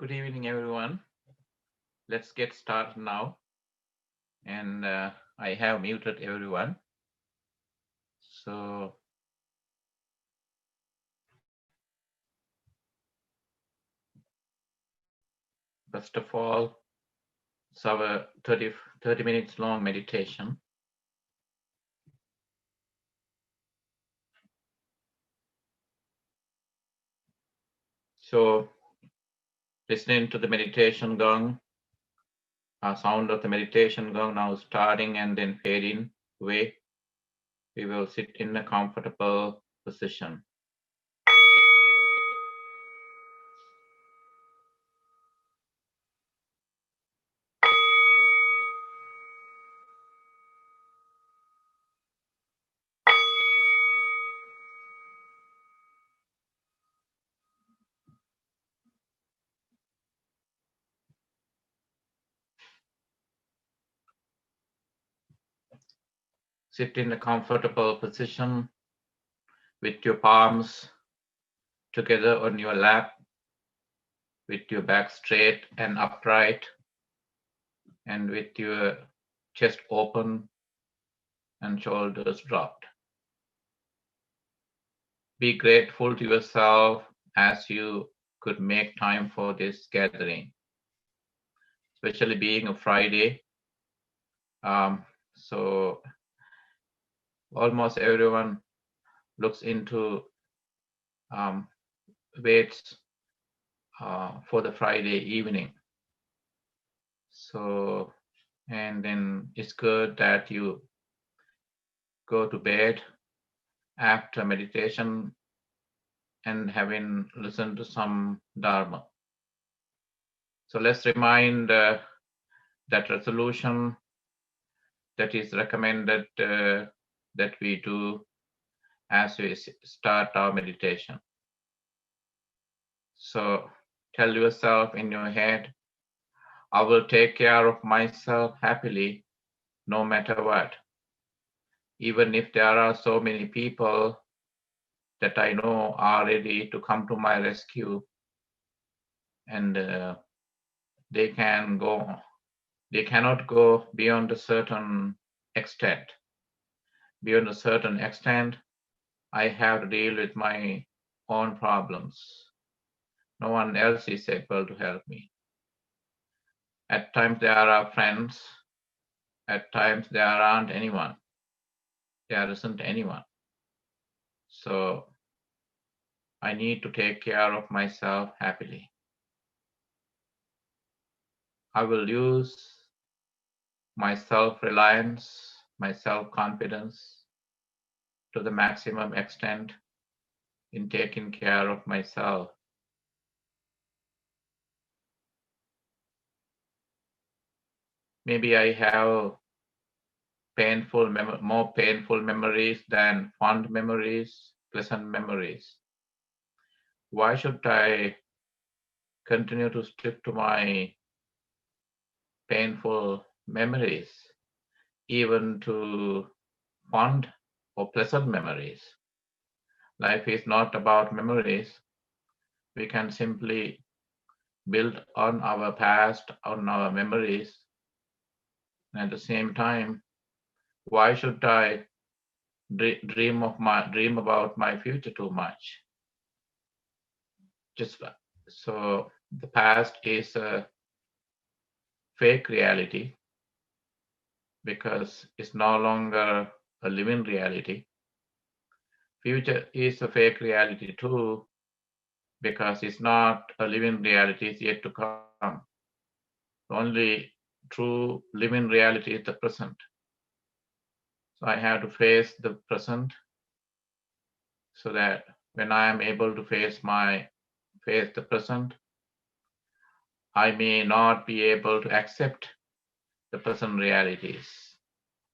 Good evening, everyone. Let's get started now. And I have muted everyone. So, first of all, it's our 30 minutes long meditation. So, listening to the meditation gong, sound of the meditation gong now starting and then fading away. We will sit in a comfortable position. Sit in a comfortable position with your palms together on your lap, with your back straight and upright, and with your chest open and shoulders dropped. Be grateful to yourself as you could make time for this gathering, especially being a Friday. So almost everyone looks into waits for the Friday evening. So, and then it's good that you go to bed after meditation and having listened to some Dharma. So let's remind that resolution that is recommended that we do as we start our meditation. So tell yourself in your head, I will take care of myself happily no matter what. Even if there are so many people that I know are ready to come to my rescue and they cannot go beyond a certain extent. Beyond a certain extent, I have to deal with my own problems. No one else is able to help me. At times there are friends. At times there aren't anyone. There isn't anyone. So I need to take care of myself happily. I will use my self-reliance, my self-confidence to the maximum extent in taking care of myself. Maybe I have more painful memories than fond memories, pleasant memories. Why should I continue to stick to my painful memories, even to fond or pleasant memories? Life is not about memories. We can simply build on our past, on our memories. And at the same time, why should I dream about my future too much? Just so the past is a fake reality because it's no longer a living reality. Future is a fake reality too because it's not a living reality, it's yet to come. The only true living reality is the present. So I have to face the present so that when I am able to face the present, I may not be able to accept the present realities,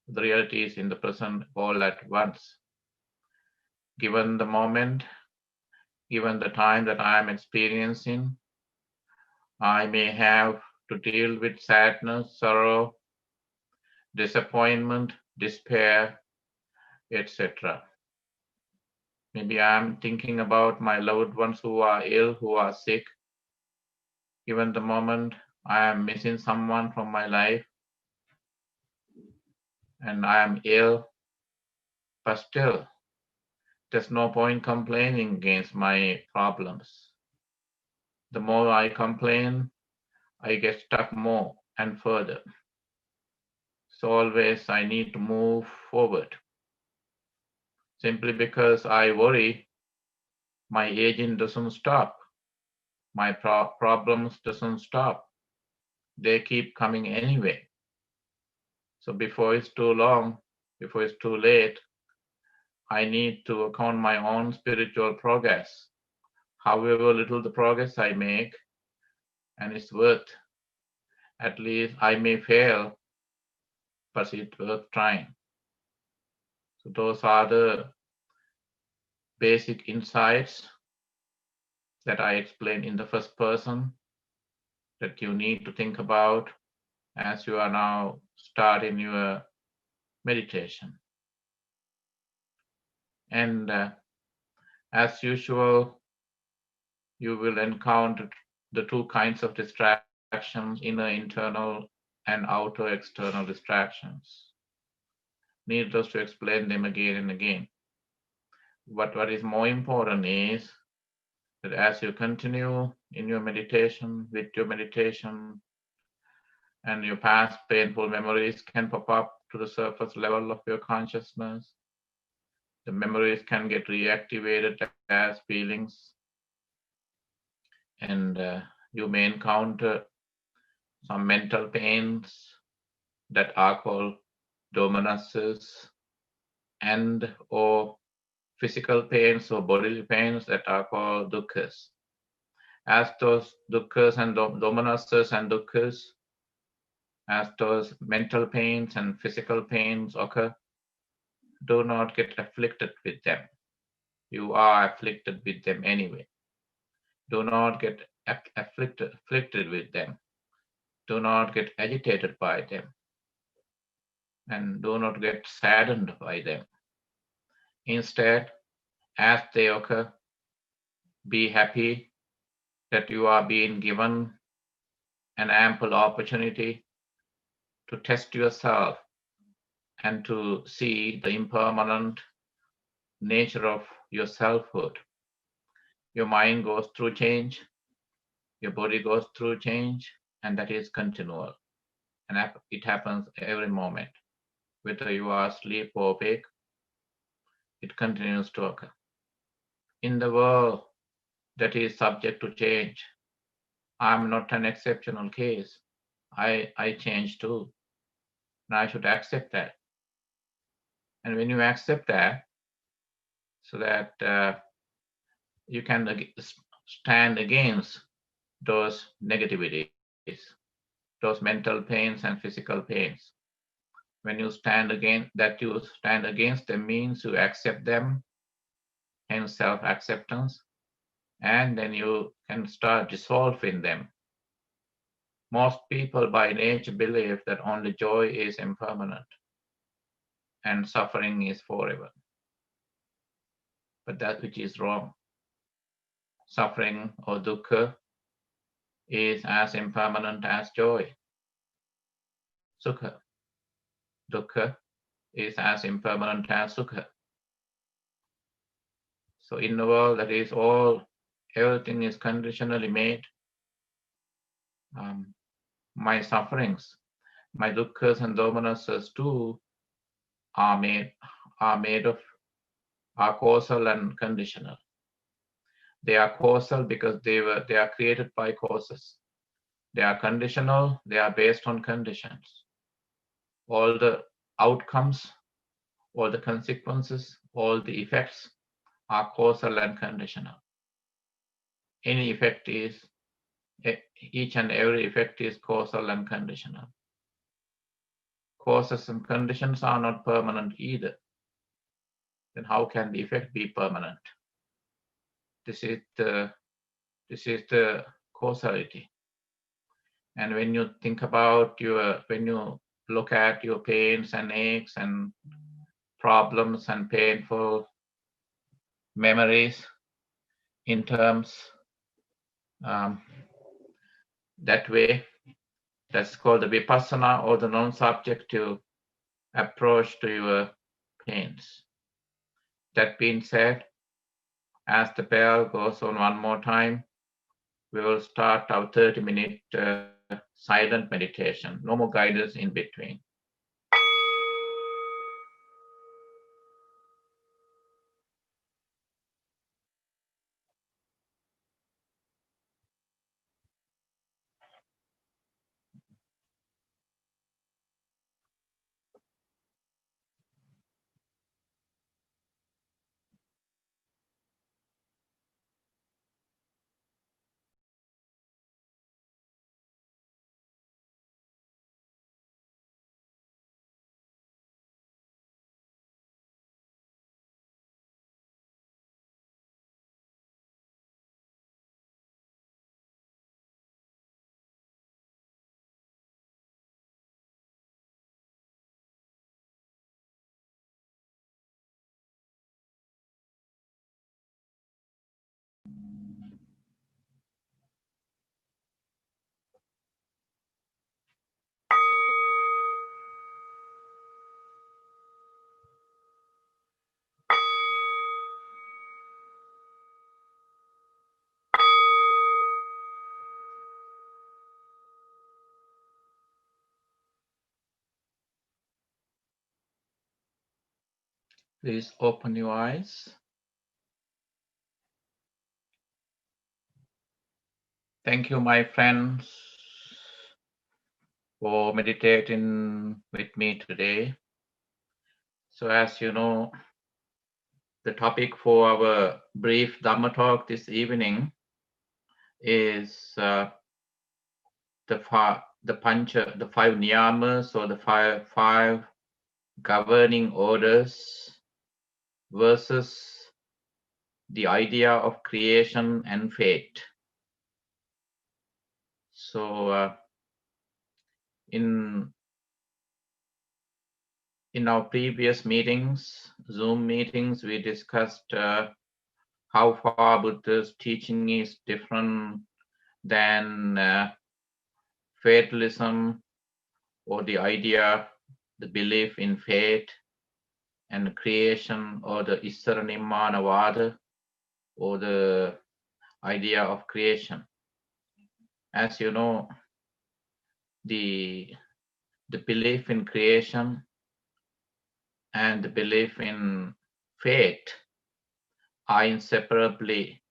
the realities in the present all at once. Given the moment, given the time that I am experiencing, I may have to deal with sadness, sorrow, disappointment, despair, etc. Maybe I'm thinking about my loved ones who are ill, who are sick, Even the moment I am missing someone from my life and I am ill, but still, there's no point complaining against my problems. The more I complain, I get stuck more and further. So always I need to move forward. Simply because I worry, my aging doesn't stop. My problems doesn't stop. They keep coming anyway. So before it's too long, before it's too late, I need to account my own spiritual progress. However little the progress I make, and it's worth, at least I may fail, but it's worth trying. So those are the basic insights that I explained in the first person that you need to think about as you are now starting your meditation. And as usual, you will encounter the two kinds of distractions, inner internal and outer external distractions. Needless to explain them again and again. But what is more important is that as you continue in your meditation, with your meditation, and your past painful memories can pop up to the surface level of your consciousness. The memories can get reactivated as feelings, and you may encounter some mental pains that are called dominances, and or physical pains or bodily pains that are called dukkhas. As those dukkhas and dominances and dukkhas, as those mental pains and physical pains occur, do not get afflicted with them. You are afflicted with them anyway. Do not get afflicted with them. Do not get agitated by them. And do not get saddened by them. Instead, as they occur, be happy that you are being given an ample opportunity to test yourself and to see the impermanent nature of your selfhood. Your mind goes through change, your body goes through change, and that is continual. And it happens every moment. Whether you are asleep or awake, it continues to occur. In the world that is subject to change, I'm not an exceptional case. I change too. And I should accept that. And when you accept that, so that you can stand against those negativities, those mental pains and physical pains. When you stand against them means you accept them, hence self-acceptance, and then you can start dissolving them. Most people by nature believe that only joy is impermanent and suffering is forever. But that which is wrong. Suffering or dukkha is as impermanent as joy. Sukha. Dukkha is as impermanent as sukha. So in the world that is everything is conditionally made. My sufferings, my dukkhas and domanasas too are causal and conditional. They are causal because they are created by causes. They are conditional, they are based on conditions. All the outcomes, all the consequences, all the effects are causal and conditional. Any effect is, each and every effect is causal and conditional. Causes and conditions are not permanent either. Then how can the effect be permanent? This is the causality. And when you think about when you look at your pains and aches and problems and painful memories in terms That way, that's called the vipassana, or the non-subjective approach to your pains. That being said, as the bell goes on one more time, we will start our 30-minute silent meditation. No more guidance in between. Please open your eyes. Thank you, my friends, for meditating with me today. So as you know, the topic for our brief Dhamma talk this evening is the five niyamas, or the five governing orders, versus the idea of creation and fate. So in our previous meetings, Zoom meetings, we discussed how far Buddha's teaching is different than fatalism, or the idea, the belief in fate and creation, or the Issaranimmanavada, or the idea of creation. As you know, the belief in creation and the belief in fate are inseparably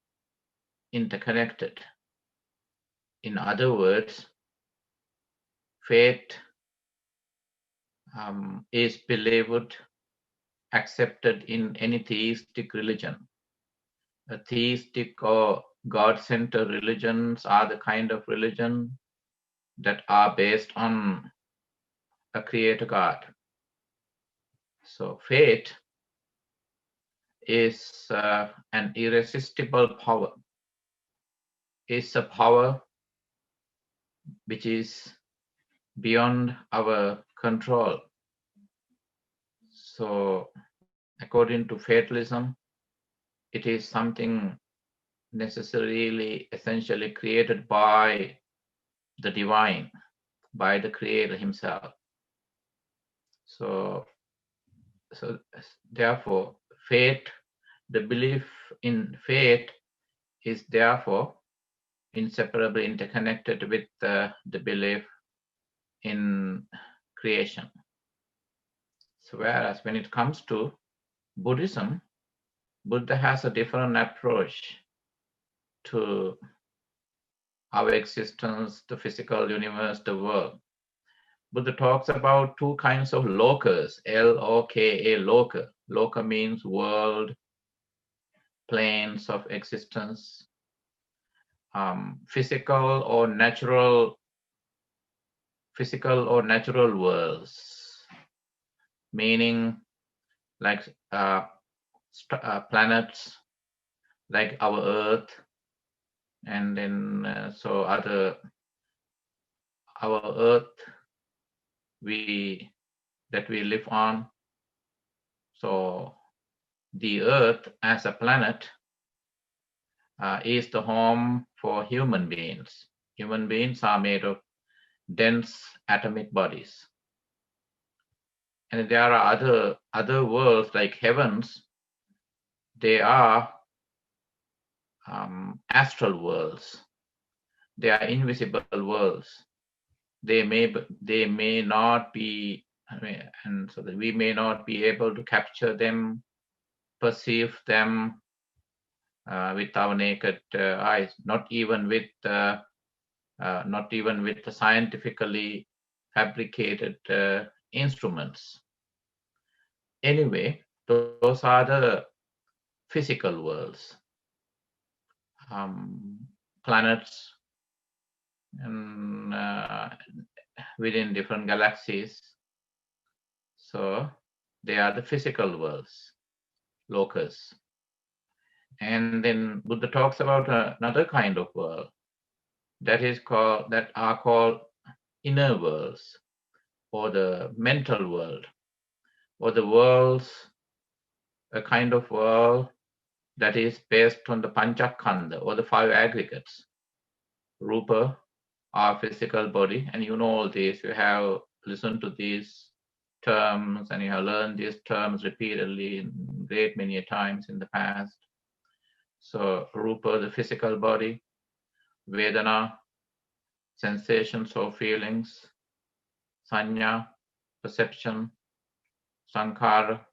interconnected. In other words, fate is believed, accepted in any theistic religion. A theistic or God-centered religions are the kind of religion that are based on a creator God. So fate is an irresistible power. It's a power which is beyond our control. So according to fatalism, it is something necessarily, essentially created by the divine, by the creator himself. So therefore, fate, the belief in fate is therefore inseparably interconnected with the belief in creation. So whereas when it comes to Buddhism, Buddha has a different approach to our existence, the physical universe, the world. Buddha talks about two kinds of lokas, L-O-K-A, loka. Loka means world, planes of existence, physical or natural worlds, meaning like planets like our Earth, and then our Earth that we live on. So the Earth as a planet is the home for human beings. Human beings are made of dense atomic bodies. And there are other worlds like heavens. They are astral worlds. They are invisible worlds. They may not be, and so that we may not be able to capture them, perceive them with our naked eyes. Not even with the scientifically fabricated instruments. Anyway, those are the physical worlds, planets, and within different galaxies. So they are the physical worlds, locus. And then Buddha talks about another kind of world that are called inner worlds, or the mental world, or the worlds, a kind of world that is based on the panchakanda, or the five aggregates. Rupa, our physical body, and you know all this. You have listened to these terms and you have learned these terms repeatedly in great many times in the past. So Rupa, the physical body, Vedana, sensations or feelings, Sanya, perception, Sankhara,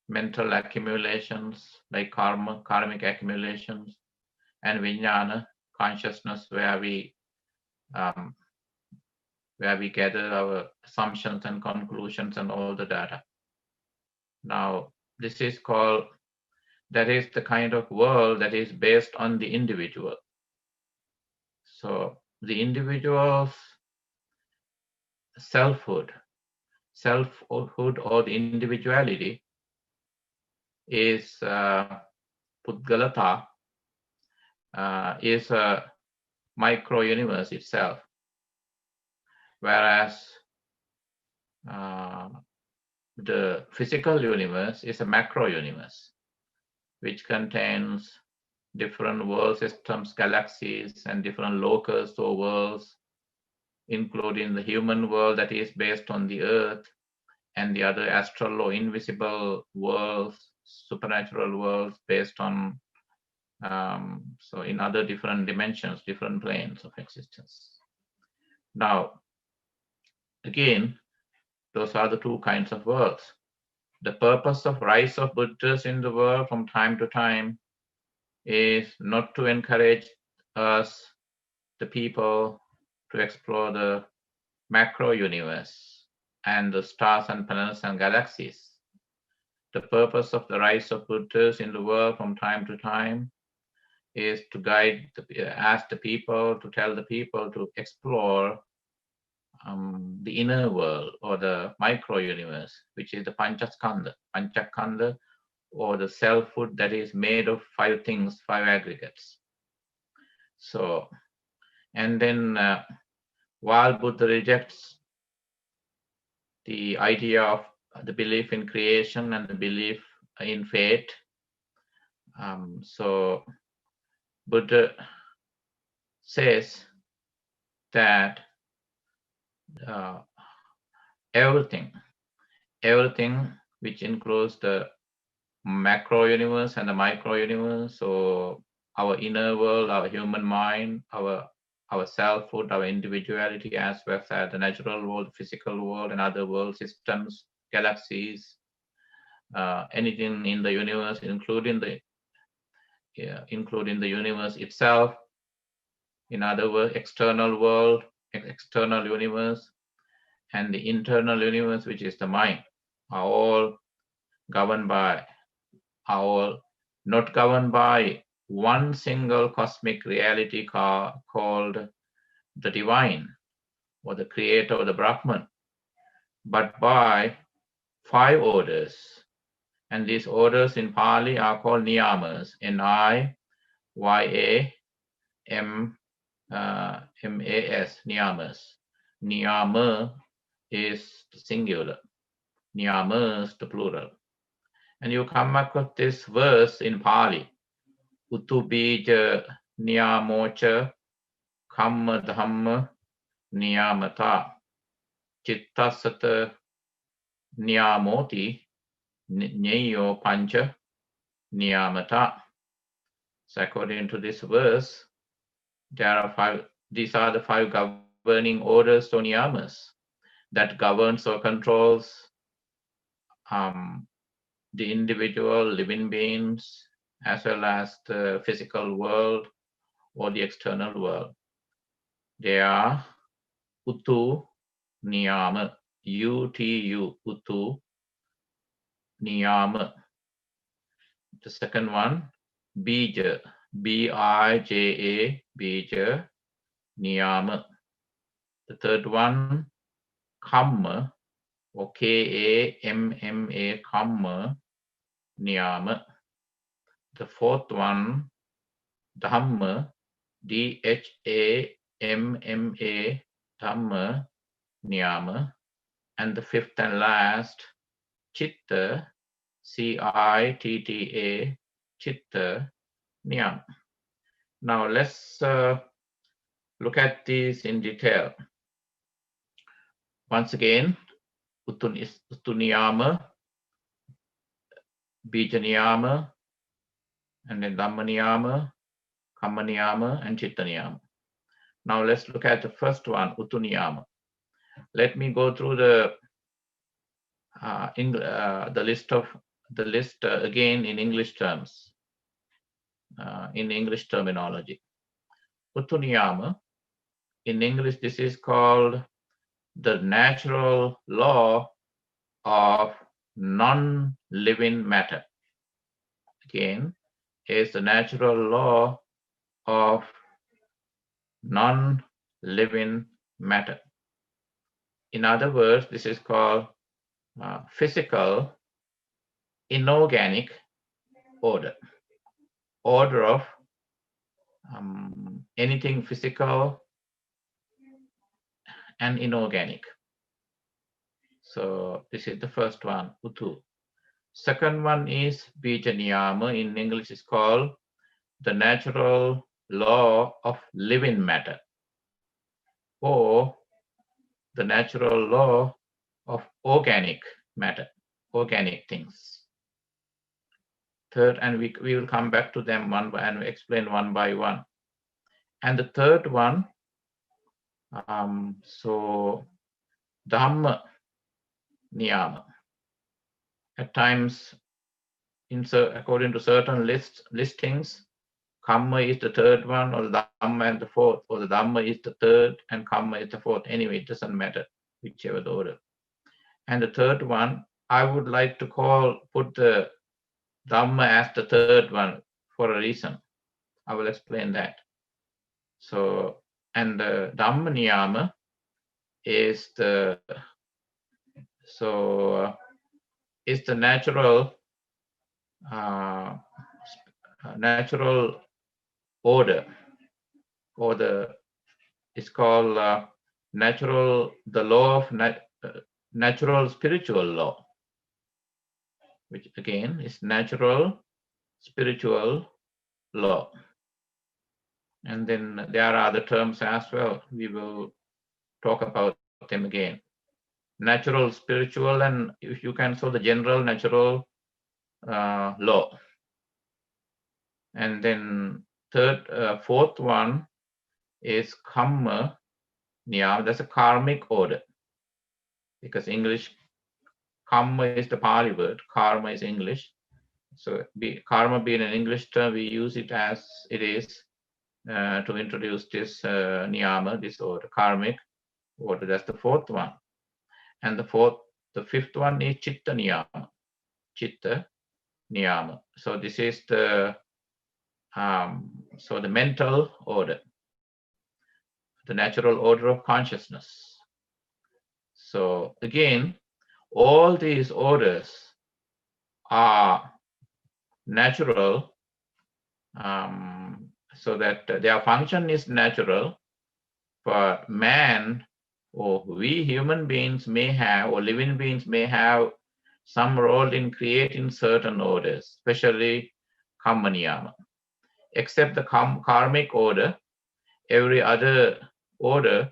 mental accumulations like karmic accumulations, and Vijnana, consciousness, where we gather our assumptions and conclusions and all the data. Now, this is called, that is the kind of world that is based on the individual. So the individual's selfhood or the individuality is Pudgalata, is a micro universe itself, whereas the physical universe is a macro universe, which contains different world systems, galaxies, and different locus or worlds, including the human world that is based on the earth, and the other astral or invisible worlds, supernatural worlds based on, so in other different dimensions, different planes of existence. Now, again, those are the two kinds of worlds. The purpose of rise of Buddhas in the world from time to time is not to encourage us, the people, to explore the macro universe and the stars and planets and galaxies. The purpose of the rise of Buddhas in the world from time to time is to guide, ask the people, to tell the people to explore the inner world or the micro universe, which is the Panchakanda, or the selfhood that is made of five things, five aggregates. So, and then while Buddha rejects the idea of the belief in creation and the belief in fate, so Buddha says that everything which includes the macro universe and the micro universe, so our inner world, our human mind, our selfhood, our individuality, as well as the natural world, physical world, and other world systems, galaxies, anything in the universe, including the universe itself. In other words, external world, external universe, and the internal universe, which is the mind, are all not governed by one single cosmic reality called the divine, or the creator, or the Brahman, but by five orders. And these orders in Pali are called niyamas, N-I-Y-A-M-A-S, niyamas. Niyama is the singular, niyamas the plural. And you come across this verse in Pali, Utubija Niyamocha kamma dhamma niyamata chittasata niyamoti nyayo pancha niyamata. So according to this verse, there are five. These are the five governing orders or niyamas that governs or controls the individual living beings as well as the physical world or the external world. They are Utu Niyama, UTU, Utu Niyama. The second one, Bija, BIJA, Bija Niyama. The third one, Kamma, or KAMMA, Kamma Niyama. The fourth one, Dhamma, DHAMMA, Dhamma Niyama. And the fifth and last, Chitta, CITTA, Chitta Niyama. Now let's look at these in detail. Once again, Utu Niyama, Bija Niyama, and then Dhamma Niyama, Kamma Niyama, and Chitta Niyama. Now let's look at the first one, Utu Niyama. Let me go through the list again in English terms, in English terminology. Utu Niyama, in English, this is called the natural law of non-living matter. Again, is the natural law of non-living matter. In other words, this is called physical inorganic order. Order of anything physical and inorganic. So this is the first one, Utu. Second one is Bija Niyama. In English is called the natural law of living matter, or the natural law of organic matter, organic things. Third, and we will come back to them and explain one by one. And the third one, so Dhamma Niyama. At times, according to certain listings, Kamma is the third one, or the Dhamma and the fourth, or the Dhamma is the third and Kamma is the fourth. Anyway, it doesn't matter whichever the order. And the third one, I would like to put the Dhamma as the third one for a reason. I will explain that. So, and the Dhamma Niyama is the natural order, or it's called the law of natural spiritual law, which again is natural spiritual law. And then there are other terms as well. We will talk about them again. Natural spiritual, and if you can, so the general natural law. And then fourth one is Kamma Niyama. That's a karmic order, because English Kamma is the Pali word, karma is English. So karma being an English term, we use it as it is to introduce this niyama, this order, karmic order. That's the fourth one. And the fifth one is Chitta Niyama. Chitta Niyama. So this is the mental order, the natural order of consciousness. So again, all these orders are natural, so that their function is natural, but man, or we human beings may have, or living beings may have some role in creating certain orders, especially Kamma Niyama. Except the karmic order, every other order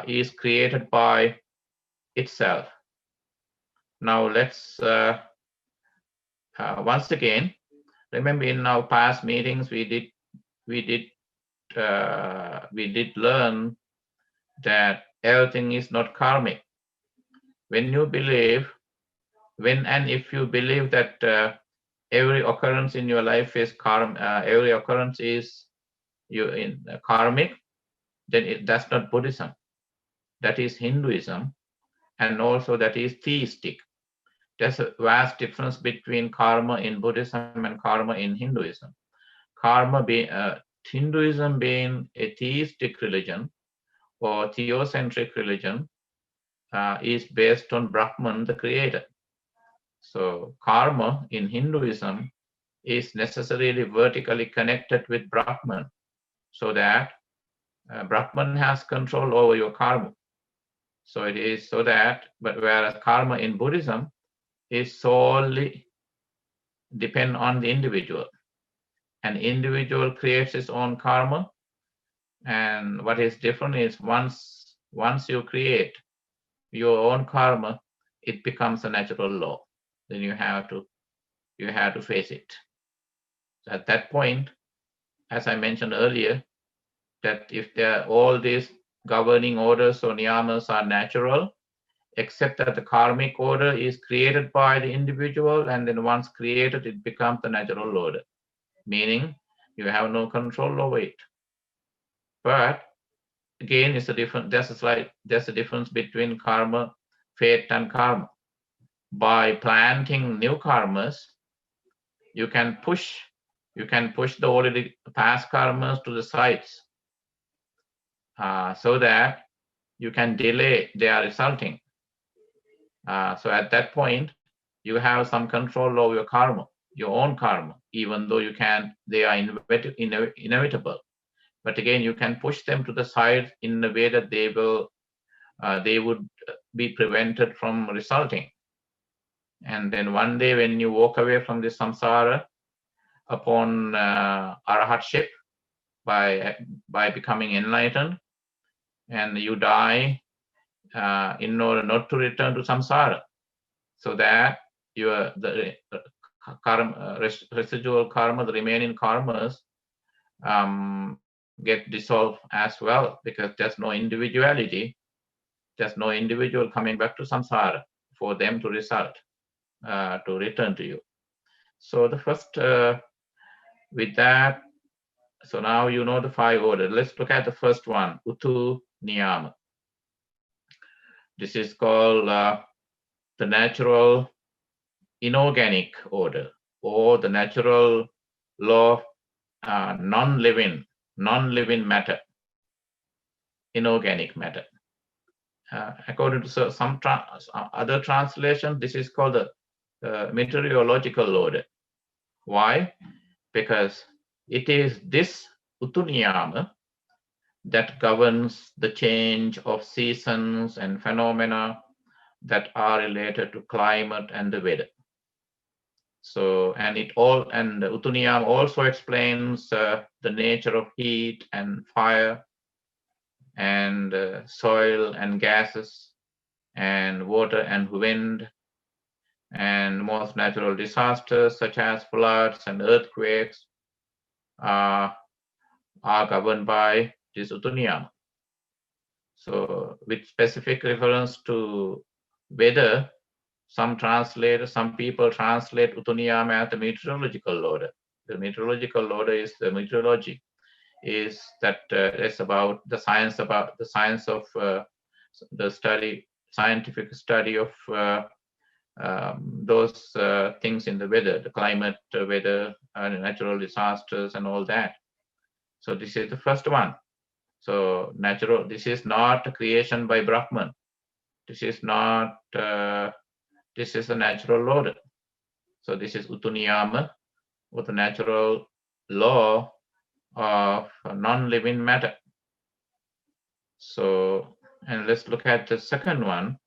is created by itself. Now let's once again remember, in our past meetings we did learn that everything is not karmic. When you believe, when and if you believe that every occurrence in your life is every occurrence is karmic, then that's not Buddhism. That is Hinduism, and also that is theistic. There's a vast difference between karma in Buddhism and karma in Hinduism. Hinduism being a theistic religion or theocentric religion is based on Brahman, the creator. So karma in Hinduism is necessarily vertically connected with Brahman, so that Brahman has control over your karma. So it is so that, but whereas karma in Buddhism is solely depend on the individual. An individual creates his own karma, and what is different is once you create your own karma, it becomes a natural law. Then you have to face it. So at that point, as I mentioned earlier, that if all these governing orders or niyamas are natural, except that the karmic order is created by the individual, and then once created, it becomes the natural order, meaning you have no control over it. But again, there's a difference between karma, fate, and karma. By planting new karmas, you can push the already past karmas to the sides, so that you can delay their resulting. So at that point, you have some control over your karma, your own karma, even though they are inevitable. But again, you can push them to the side in a way that they would be prevented from resulting. And then one day when you walk away from the samsara upon arahatship, by becoming enlightened, and you die in order not to return to samsara, so that the residual karma, the remaining karmas, get dissolved as well, because there's no individuality. There's no individual coming back to samsara for them to return to you. So the first, with that, so now you know the 5 orders. Let's look at the first one, Utu Niyama. This is called the natural inorganic order, or the natural law of non-living matter, inorganic matter. According to some other translations, this is called the meteorological order. Why? Because it is this Utuniyama that governs the change of seasons and phenomena that are related to climate and the weather. So, and the Utuniyama also explains the nature of heat and fire, and soil and gases, and water and wind, and most natural disasters such as floods and earthquakes are governed by this Utuniyama. So with specific reference to weather, some people translate Utuniyama as the meteorological order. The meteorological order is the meteorology, is that it's about the science of the scientific study of those things in the weather, the climate, weather, natural disasters, and all that. So this is the first one. So this is not a creation by Brahman. This is not. This is a natural order. So this is Utuniyama, or the natural law of non-living matter. So, and let's look at the second one,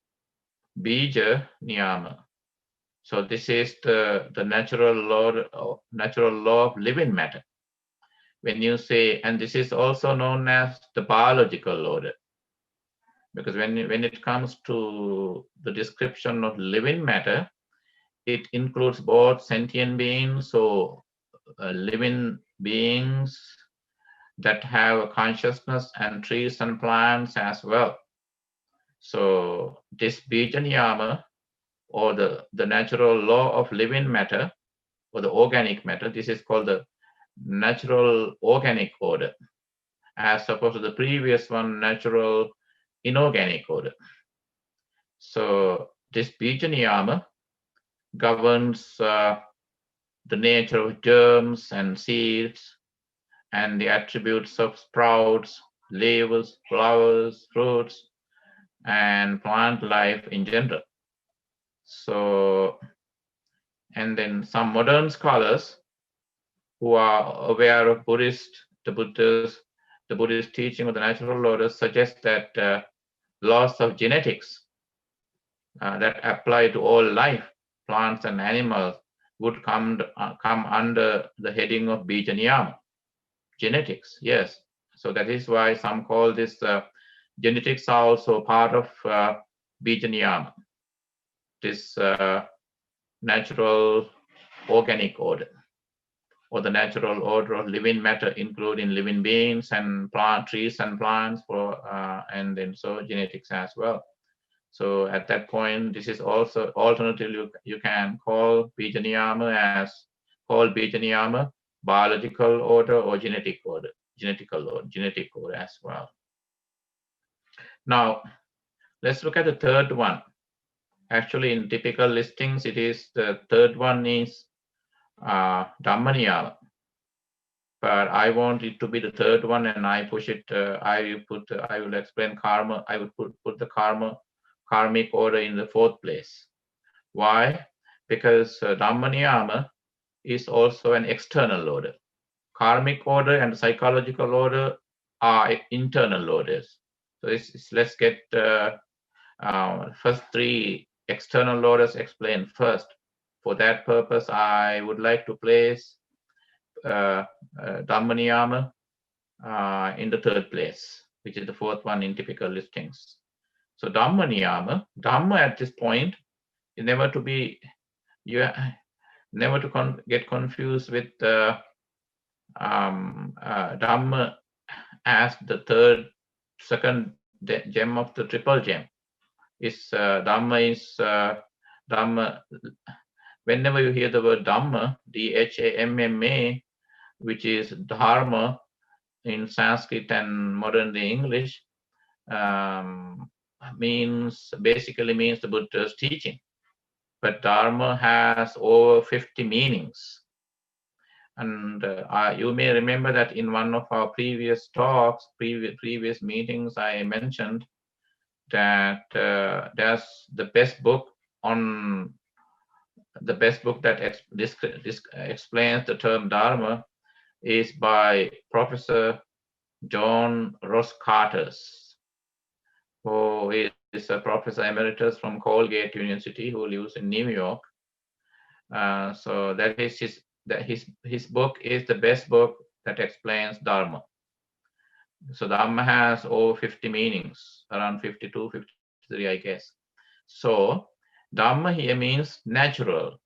Bija Niyama. So this is the natural law of living matter. when you say, and this is also known as the biological order, because when it comes to the description of living matter, it includes both sentient beings, so living beings that have a consciousness, and trees and plants as well. So this bija niyama, or the natural law of living matter, or the organic matter, this is called the natural organic order, as opposed to the previous one, natural inorganic order. So this bija niyama governs the nature of germs and seeds, and the attributes of sprouts, leaves, flowers, fruits, and plant life in general. So, and then some modern scholars who are aware of the Buddhist teaching of the natural order suggest that laws of genetics that apply to all life, plants and animals, would come under the heading of bija niyama. Genetics, yes. So that is why some call this genetics are also part of bija niyama, this natural organic order, or the natural order of living matter, including living beings and trees and plants, and then so genetics as well. So at that point, this is also alternatively you can call bija niyama as biological order or genetic order, genetic order as well. Now let's look at the third one. Actually, in typical listings, it is the third one is Dhamma niyama, but I want it to be the third one, and I push it. I will explain karma. I will put the karmic order in the fourth place. Why? Because Dhamma niyama is also an external order. Karmic order and psychological order are internal orders. So let's get first three external orders explained first. For that purpose, I would like to place Dhamma niyama in the third place, which is the fourth one in typical listings. So Dhamma niyama, Dhamma at this point is never to get confused with Dhamma as the second gem of the triple gem. Dhamma. Whenever you hear the word Dhamma, Dhamma, which is Dharma in Sanskrit and modern day English, basically means the Buddha's teaching. But Dharma has over 50 meanings. And you may remember that in one of our previous talks, previous meetings, I mentioned that there's the best book that explains the term Dharma is by Professor John Ross Carter, who is a professor emeritus from Colgate University, who lives in New York. So that is his book is the best book that explains Dharma. So Dharma has over 50 meanings, around 52, 53, I guess. So Dhamma here means natural.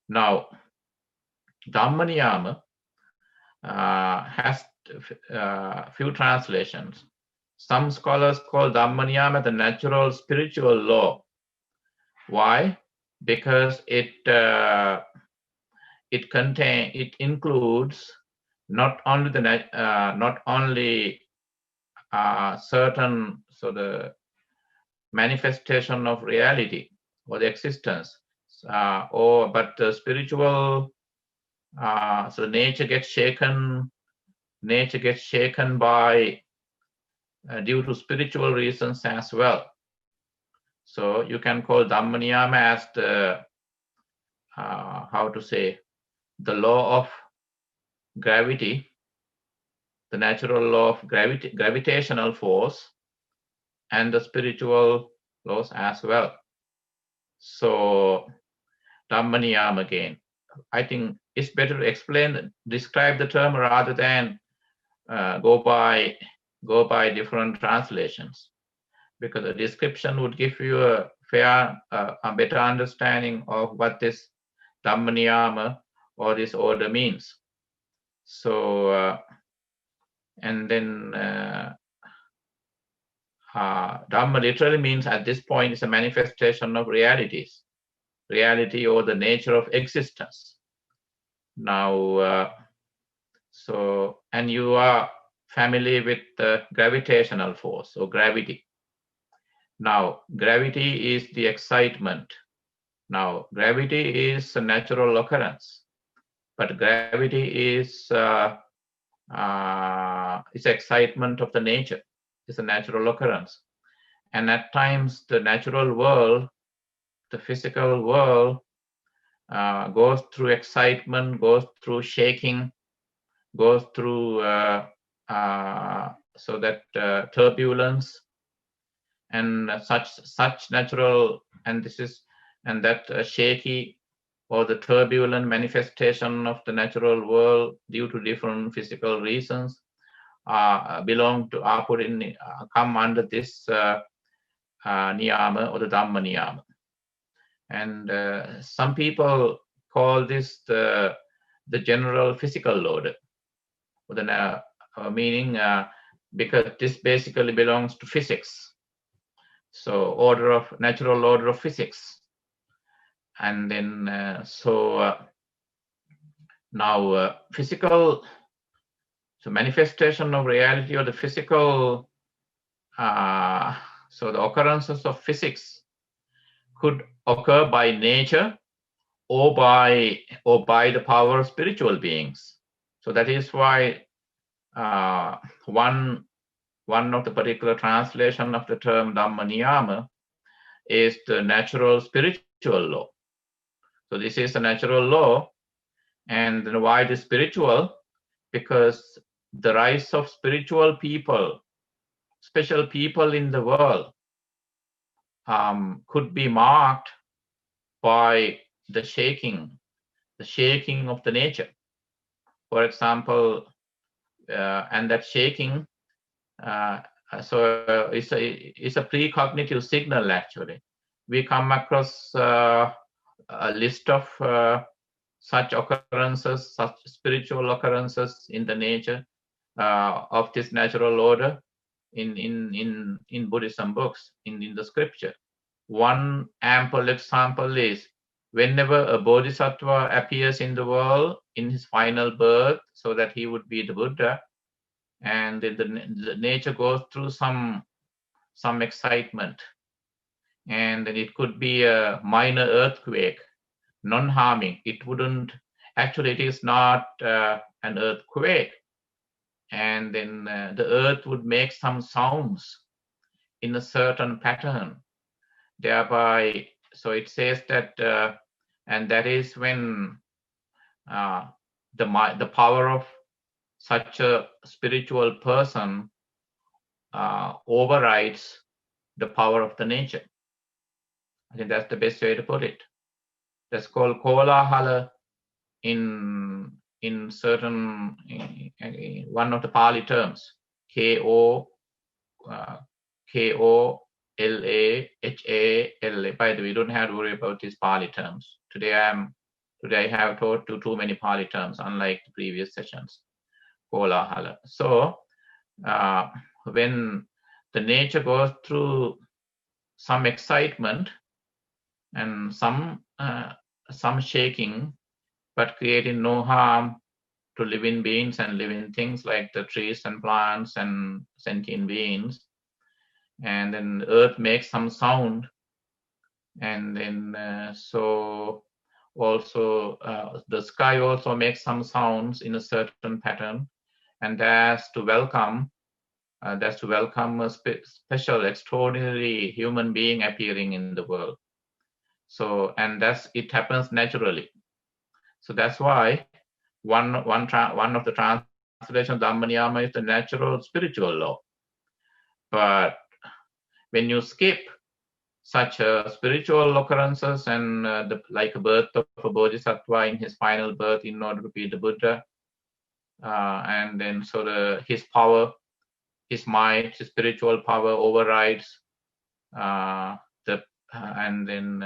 Now, Dhamma niyama has few translations. Some scholars call Dhamma niyama the natural spiritual law. Why? Because it includes not only certain, so the manifestation of reality or the existence, but the spiritual. So nature gets shaken by due to spiritual reasons as well. So you can call Dhamma niyama as the the law of gravity, the natural law of gravitational force, and the spiritual laws as well. So Dhamma niyama again, I think it's better to describe the term rather than go by different translations, because the description would give you a better understanding of what this Dhamma Niyama or this order means. So, and then Dhamma literally means at this point is a manifestation of realities, reality or the nature of existence. Now, and you are familiar with the gravitational force or gravity. Now, gravity is the excitement. Now, gravity is a natural occurrence, but gravity is excitement of the nature. It's a natural occurrence. And at times, the natural world, the physical world, goes through excitement, goes through shaking, goes through turbulence, and such natural, and that shaky or the turbulent manifestation of the natural world due to different physical reasons come under this niyama or the Dhamma niyama. And some people call this the general physical order, with the meaning because this basically belongs to physics. So natural order of physics. And then now physical, so manifestation of reality or the physical, so the occurrences of physics could occur by nature or by the power of spiritual beings. So that is why one of the particular translation of the term Dhamma Niyama is the natural spiritual law. So this is a natural law. And then why it is spiritual? Because the rise of spiritual people, special people in the world, could be marked by the shaking of the nature. For example, and that shaking, it's a precognitive signal. Actually, we come across a list of such occurrences, such spiritual occurrences in the nature of this natural order in Buddhism books, in the scripture. One ample example is whenever a bodhisattva appears in the world in his final birth, so that he would be the Buddha, and the nature goes through some excitement, and it could be a minor earthquake, non-harming. It wouldn't actually. It is not an earthquake, and then the earth would make some sounds in a certain pattern. Thereby, so it says that, and that is when the power of such a spiritual person overrides the power of the nature. I think that's the best way to put it. That's called kolahala in certain one of the Pali terms, K-O-L-A-H-A-L-A. By the way, you don't have to worry about these Pali terms. Today I have taught too many Pali terms, unlike the previous sessions. Kolahala. So when the nature goes through some excitement and some shaking, but creating no harm to living beings and living things like the trees and plants and sentient beings, and then earth makes some sound, and then so also the sky also makes some sounds in a certain pattern, and that's to welcome a special, extraordinary human being appearing in the world. So, and it happens naturally. So that's why one of the translations of Dhamma Niyama is the natural spiritual law. But when you skip such spiritual occurrences and like a birth of a bodhisattva in his final birth in order to be the Buddha, and then so his power, his might, his spiritual power overrides and then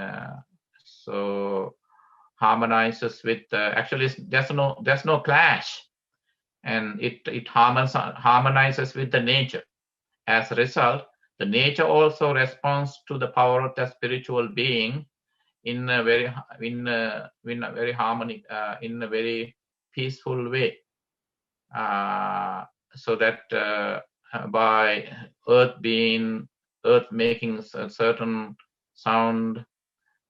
so harmonizes with actually there's no clash, and it harmonizes with the nature. As a result, the nature also responds to the power of the spiritual being in a very harmonic, in a very peaceful way, so that by earth making a certain sound,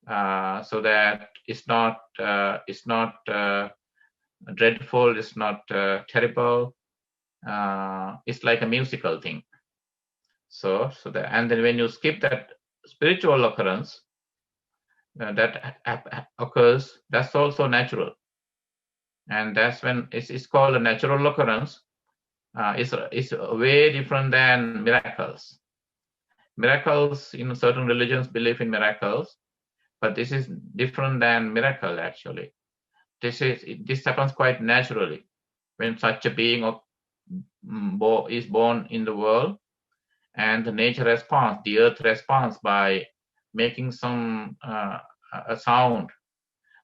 so that it's not dreadful, it's not terrible, it's like a musical thing. So and then when you skip that spiritual occurrence that occurs, that's also natural, and that's when it's called a natural occurrence. It's way different than miracles. Miracles, in certain religions believe in miracles, but this is different than miracle actually. This happens quite naturally when such a being is born in the world, and the nature responds, the earth responds by making some a sound,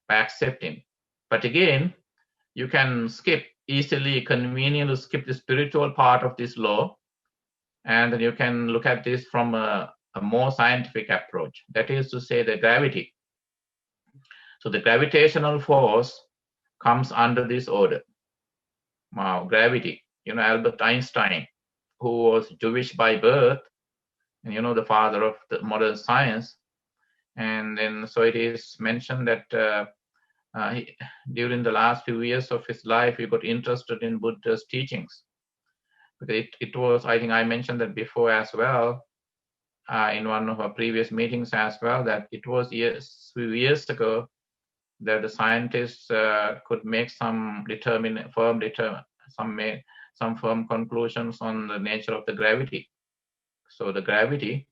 by accepting. But again, you can easily, conveniently skip the spiritual part of this law, and then you can look at this from a more scientific approach. That is to say, the gravity. So the gravitational force comes under this order. Now, gravity. Albert Einstein, who was Jewish by birth, and the father of the modern science. And then so it is mentioned that during the last few years of his life, he got interested in Buddha's teachings. Because it was, I think I mentioned that before as well, in one of our previous meetings as well, that it was few years ago that the scientists could make some firm conclusions on the nature of the gravity. So the gravity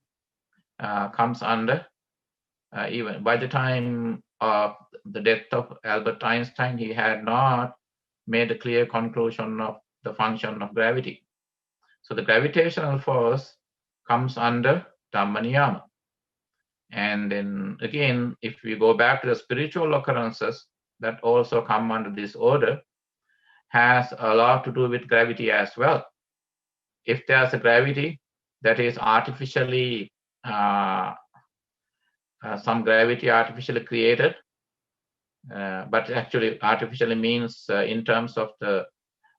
comes under, even by the time of the death of Albert Einstein, he had not made a clear conclusion of the function of gravity. So the gravitational force comes under Dhamma Niyama. And then again, if we go back to the spiritual occurrences that also come under this order, has a lot to do with gravity as well. If there's a gravity that is artificially, some gravity artificially created, but actually artificially means in terms of the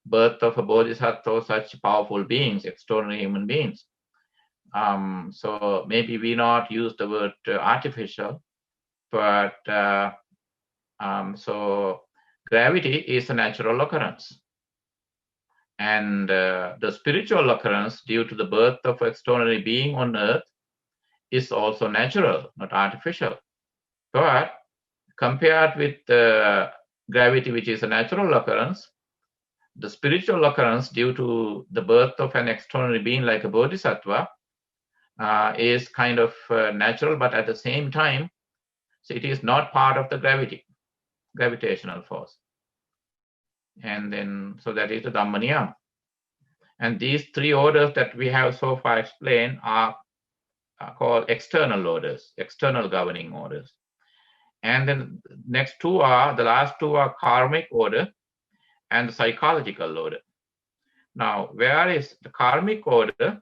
birth of a bodhisattva, such powerful beings, extraordinary human beings. So maybe we not use the word artificial, but so gravity is a natural occurrence. And the spiritual occurrence due to the birth of extraordinary being on earth is also natural, not artificial. But compared with gravity, which is a natural occurrence, the spiritual occurrence due to the birth of an extraordinary being like a bodhisattva is kind of natural, but at the same time, so it is not part of the gravitational force. And then, so that is the Dhamma Niyama. And these three orders that we have so far explained are called external orders, external governing orders. And then the last two are karmic order and the psychological order. Now, where is the karmic order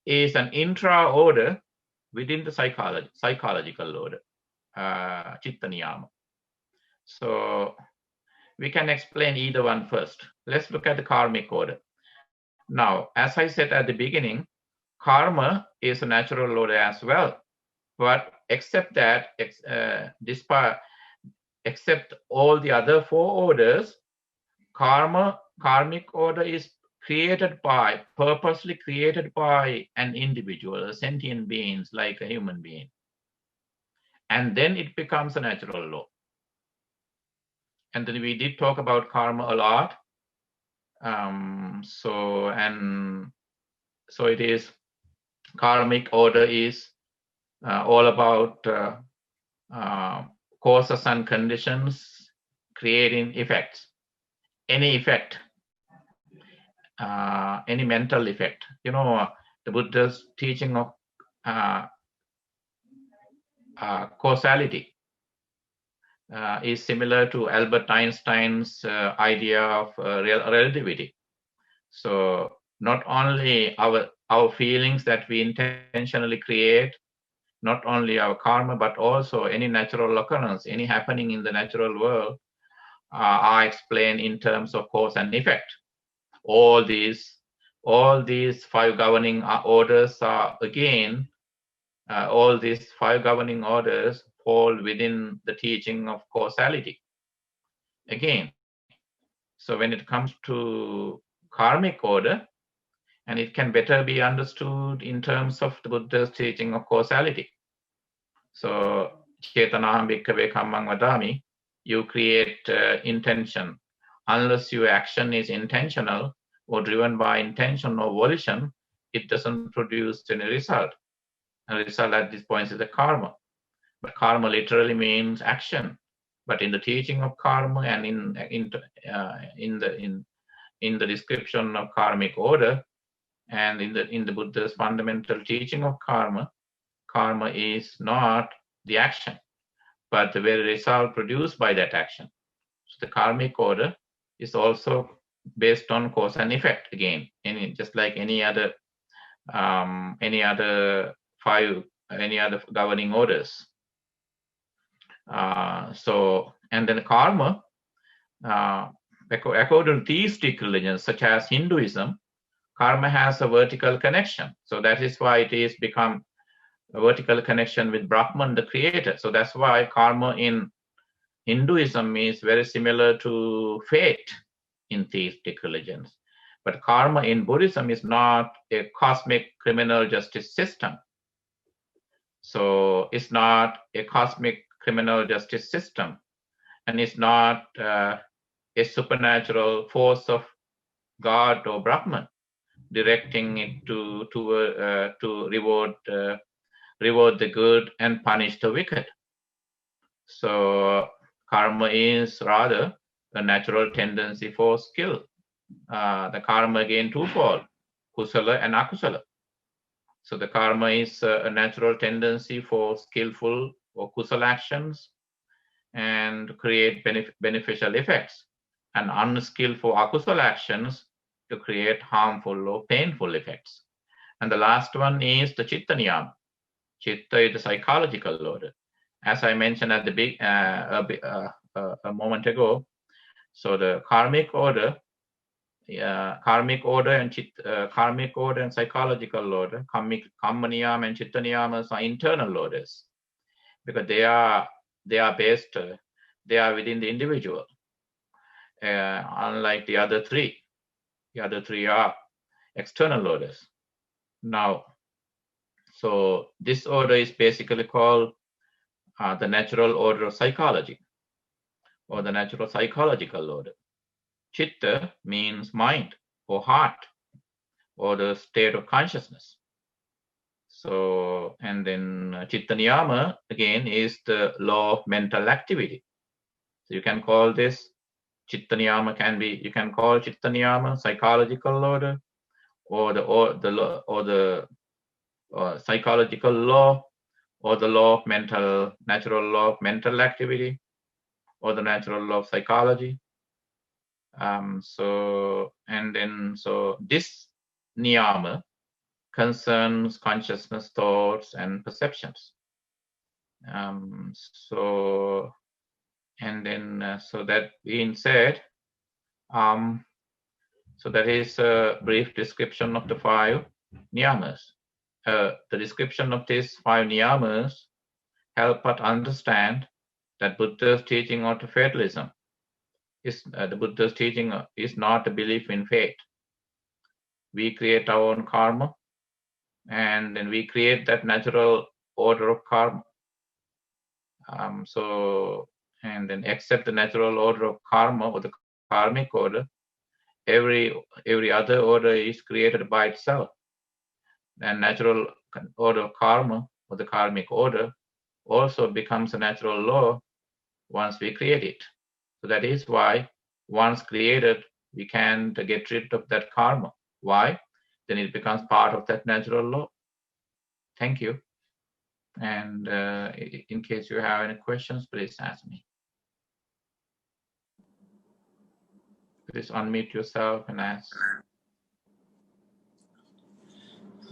is an intra order within the psychological order, Chitta Niyama. So we can explain either one first. Let's look at the karmic order. Now, as I said at the beginning, karma is a natural order as well. But except all the other four orders, karmic order is purposely created by an individual, a sentient being like a human being. And then it becomes a natural law. And then we did talk about karma a lot. So it is, karmic order is all about causes and conditions creating effects. any effect, any mental effect. The Buddha's teaching of causality is similar to Albert Einstein's idea of relativity. So not only our feelings that we intentionally create, not only our karma, but also any natural occurrence, any happening in the natural world are explained in terms of cause and effect. All these five governing orders are again, all these five governing orders fall within the teaching of causality. Again, so when it comes to karmic order, and it can better be understood in terms of the Buddha's teaching of causality. So, Chetanaham bhikkhave kammang vadami, you create intention. Unless your action is intentional or driven by intention or volition, it doesn't produce any result. And the result at this point is the karma. But karma literally means action. But in the teaching of karma and in the description of karmic order, and in the Buddha's fundamental teaching of karma, karma is not the action, but the very result produced by that action. So the karmic order is also based on cause and effect again, just like any other governing orders. And then karma, according to theistic religions such as Hinduism, karma has a vertical connection. So that is why it is become a vertical connection with Brahman, the creator. So that's why karma in Hinduism is very similar to fate in theistic religions. But karma in Buddhism is not a cosmic criminal justice system. So it's not a cosmic criminal justice system, and it's not a supernatural force of God or Brahman directing it to reward the good and punish the wicked. So karma is rather a natural tendency for skill. The karma again twofold, kusala and akusala. So the karma is a natural tendency for skillful or kusala actions and create beneficial effects, and unskillful akusala actions to create harmful or painful effects. And the last one is the chitta niyama. Chitta is the psychological order. As I mentioned at the a moment ago, so the karmic order and psychological order, kamma niyama and chitta niyamas are internal orders, because they are based, they are within the individual, unlike the other three. The other three are external orders. Now, so this order is basically called the natural order of psychology, or the natural psychological order. Chitta means mind or heart, or the state of consciousness. So, and then chitta niyama again is the law of mental activity. So you can call this chitta niyama, you can call chitta niyama psychological order, or the psychological law, or the natural law of mental activity, or the natural law of psychology. So this niyama concerns consciousness, thoughts, and perceptions. So that being said, so that is a brief description of the five niyamas. The description of these five niyamas help us understand that Buddha's teaching of fatalism is the Buddha's teaching is not a belief in fate. We create our own karma, and then we create that natural order of karma. And then accept the natural order of karma, or the karmic order. Every other order is created by itself. And natural order of karma, or the karmic order, also becomes a natural law once we create it. So that is why once created, we can't get rid of that karma. Why? Then it becomes part of that natural law. Thank you. And in case you have any questions, please ask me. Please unmute yourself and ask.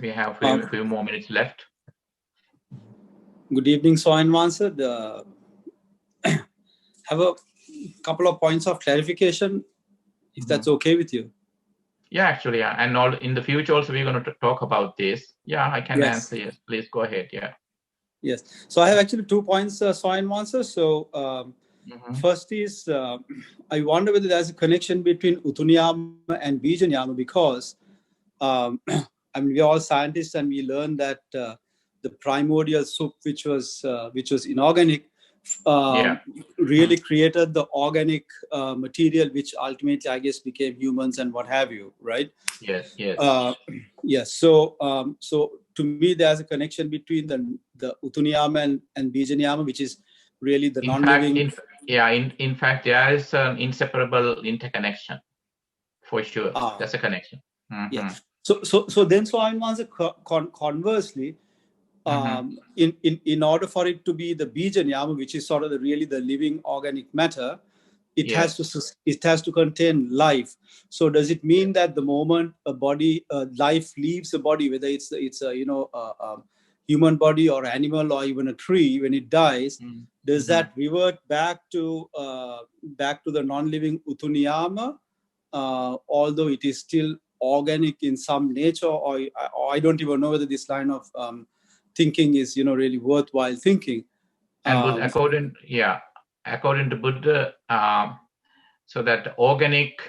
We have a few more minutes left. Good evening, Soy Advanced. Have a couple of points of clarification, if that's okay with you. Yeah, actually, yeah. And all in the future also we're going to talk about this. Yeah, I can answer. Yes, please go ahead. Yeah. Yes. So I have actually 2 points, Soy Advanced. So first is I wonder whether there's a connection between Utuniyama and Bijanyama, because I mean, we're all scientists and we learned that the primordial soup, which was inorganic, really created the organic material, which ultimately, I guess, became humans and what have you, right? Yes, yes. Yes. So, so to me, there's a connection between the Utuniyama and Bijanyama, which is really the non-living. In fact, there is an inseparable interconnection, for sure. That's a connection. Yeah. So then, so I want to conversely, in order for it to be the Bijanyama, which is sort of really the living organic matter, it has to contain life. So does it mean that the moment a body, life leaves a body, whether it's a human body or animal or even a tree, when it dies, does that revert back to the non-living Utuniyama, although it is still organic in some nature, or I don't even know whether this line of thinking is really worthwhile thinking. And according to Buddha, so that organic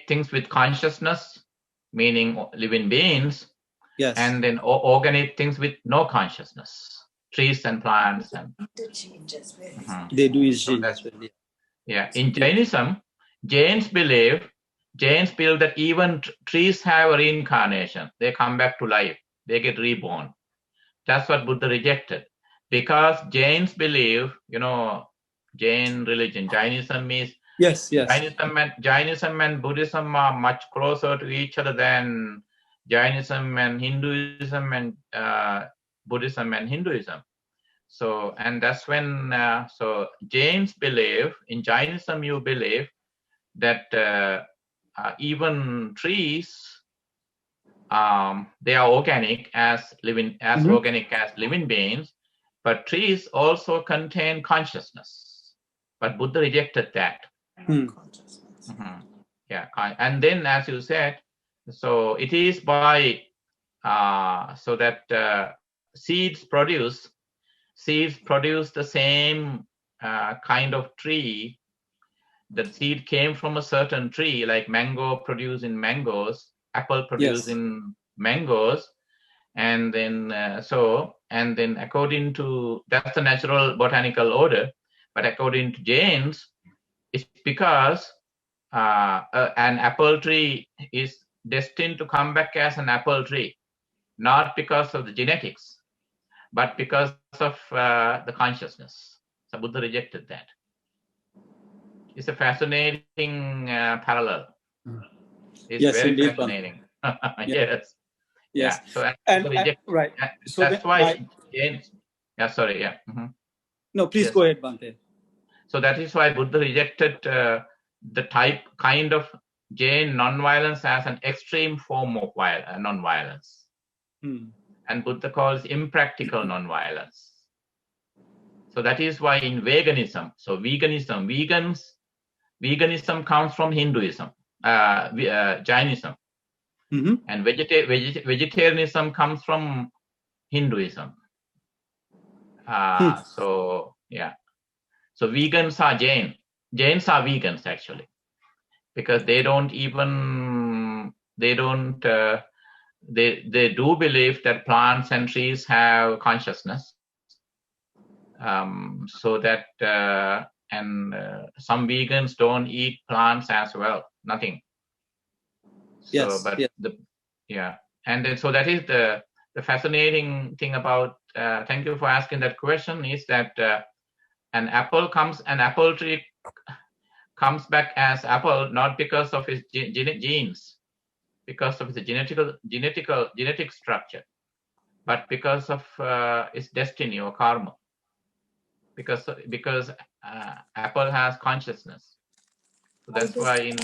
things with consciousness, meaning living beings, and then organic things with no consciousness, trees and plants, and they do change as well. Yeah, in Jainism, Jains believe that even trees have a reincarnation. They come back to life. They get reborn. That's what Buddha rejected. Because Jains believe, Jain religion, Jainism is... Jainism and Buddhism are much closer to each other than Jainism and Hinduism and Buddhism and Hinduism. So, and that's when, so Jains believe, in Jainism you believe that even trees, they are organic as organic as living beings, but trees also contain consciousness. But Buddha rejected that. Yeah, and then as you said, so it is by, so that seeds produce the same kind of tree. The seed came from a certain tree, like mango produced in mangoes, apple produced in mangoes, and then and then according to, that's the natural botanical order, but according to Jains, it's because an apple tree is destined to come back as an apple tree, not because of the genetics, but because of the consciousness. So Buddha rejected that. It's a fascinating parallel. It's very fascinating. Yes. Yeah. So right. So that's why James. Yeah. Sorry. Yeah. No, please go ahead, Bhante. So that is why Buddha rejected the kind of Jain nonviolence as an extreme form of nonviolence. And Buddha calls impractical nonviolence. So that is why in veganism, veganism comes from Hinduism, Jainism, and vegetarianism comes from Hinduism. So yeah, so vegans are Jain. Jains are vegans actually, because they do believe that plants and trees have consciousness. So that and some vegans don't eat plants as well, nothing. So, and then so that is the fascinating thing about. Thank you for asking that question. Is that an apple tree comes back as apple, not because of his genes, because of his genetic structure, but because of its destiny or karma. Because apple has consciousness, so that's why in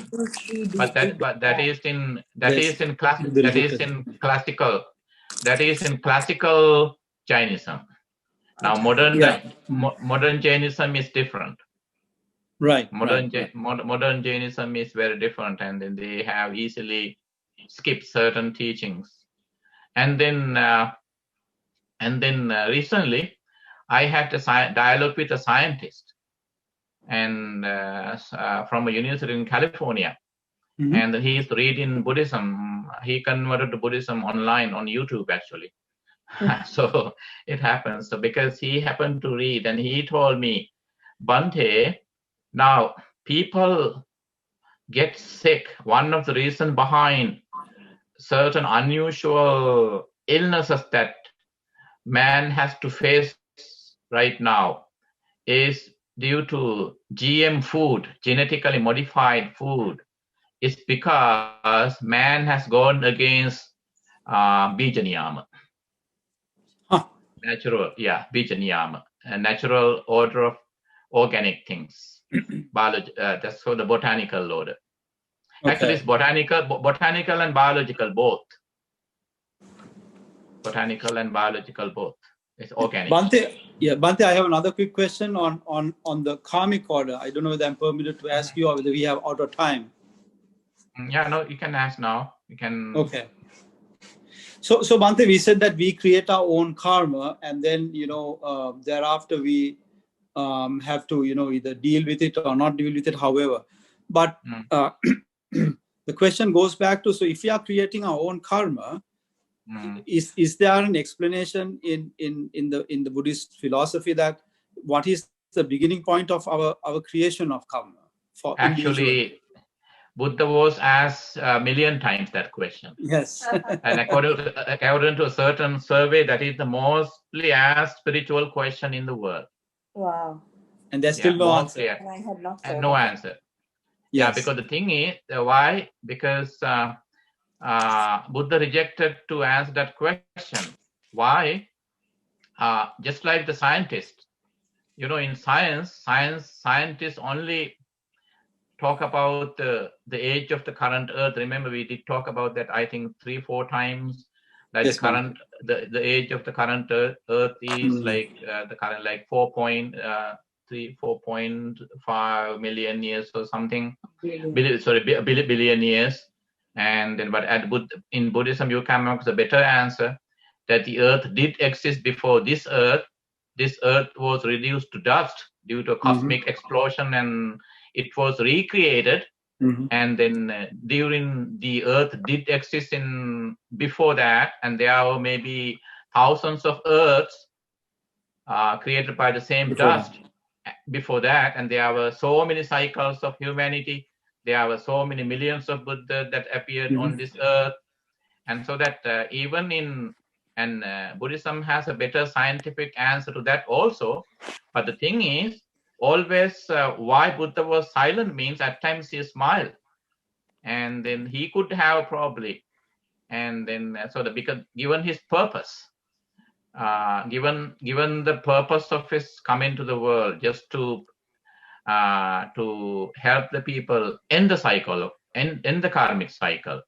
but that is in classical Jainism. Now modern Jainism is different. Right. Modern Jainism is very different, and then they have easily skipped certain teachings. And then recently, I had a dialogue with a scientist, and from a university in California, and he's reading Buddhism. He converted to Buddhism online on YouTube, actually. So it happens. So because he happened to read, and he told me, Bhante, now people get sick. One of the reasons behind certain unusual illnesses that man has to face right now is due to GM food, genetically modified food. It's because man has gone against bija niyama. Natural, bija niyama, a natural order of organic things. Biology, that's for the botanical order. Okay. Actually, it's botanical and biological both. Botanical and biological both. It's organic. Bhante, I have another quick question on the karmic order. I don't know whether I'm permitted to ask you or whether we have out of time. Yeah, no, you can ask now. You can. Okay. So Bhante, we said that we create our own karma, and then thereafter we have to either deal with it or not deal with it. However, but the question goes back to, so if we are creating our own karma, is there an explanation in the Buddhist philosophy that what is the beginning point of our creation of karma for actually? Buddha was asked a million times that question. Yes. And according to a certain survey, that is the mostly asked spiritual question in the world. Wow. And there's still no answer. And I had not and no answer. Yes. Yeah, because the thing is, why? Because Buddha rejected to answer that question. Why? Just like the scientist, in scientists only talk about the age of the current Earth. Remember, we did talk about that, I think 3-4 times. Like yes, the age of the current Earth is like the current 4.5 million years or something. Billion years. And then, but in Buddhism, you come up with a better answer that the Earth did exist before this Earth. This Earth was reduced to dust due to a cosmic explosion, and it was recreated. And then during the Earth did exist before that, and there were maybe thousands of Earths created by the same dust before that, and there were so many cycles of humanity. There were so many millions of Buddha that appeared on this Earth, and so that Buddhism has a better scientific answer to that also. But the thing is, always why Buddha was silent means at times he smiled, and then he could have probably, and then because given his purpose, given the purpose of his coming to the world, just to help the people in the cycle, in the karmic cycle.